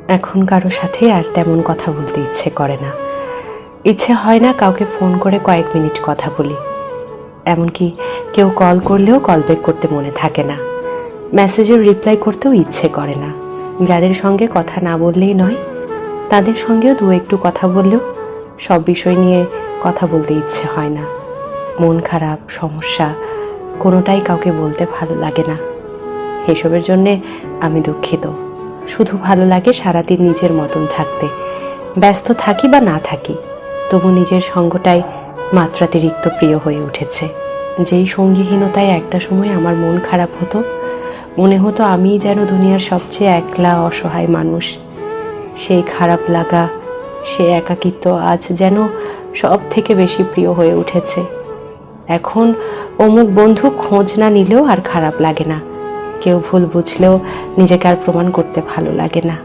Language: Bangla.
এখন কারো সাথে আর তেমন কথা বলতে ইচ্ছে করে না। ইচ্ছে হয় না কাউকে ফোন করে কয়েক মিনিট কথা বলি। এমনকি কেউ কল করলেও কল ব্যাক করতে মনে থাকে না। মেসেজের রিপ্লাই করতেও ইচ্ছে করে না। যাদের সঙ্গে কথা না বললেই নয়, তাদের সঙ্গেও দু একটু কথা বললেও সব বিষয় নিয়ে কথা বলতে ইচ্ছে হয় না। মন খারাপ, সমস্যা কোনোটাই কাউকে বলতে ভালো লাগে না। এসবের জন্যে আমি দুঃখিত। শুধু ভালো লাগে সারাদিন নিজের মতন থাকতে। ব্যস্ত থাকি বা না থাকি, তবু নিজের সঙ্গটাই মাত্রাতিরিক্ত প্রিয় হয়ে উঠেছে। যেই সঙ্গীহীনতায় একটা সময় আমার মন খারাপ হতো, মনে হতো আমিই যেন দুনিয়ার সবচেয়ে একলা অসহায় মানুষ। সেই খারাপ লাগা, সে একাকিত্ব আজ যেন সব থেকে বেশি প্রিয় হয়ে উঠেছে। এখন অমুক বন্ধু খোঁজ না নিলেও আর খারাপ লাগে না। কেউ ভুল বুঝলেও নিজেকে আর প্রমাণ করতে ভালো লাগে না।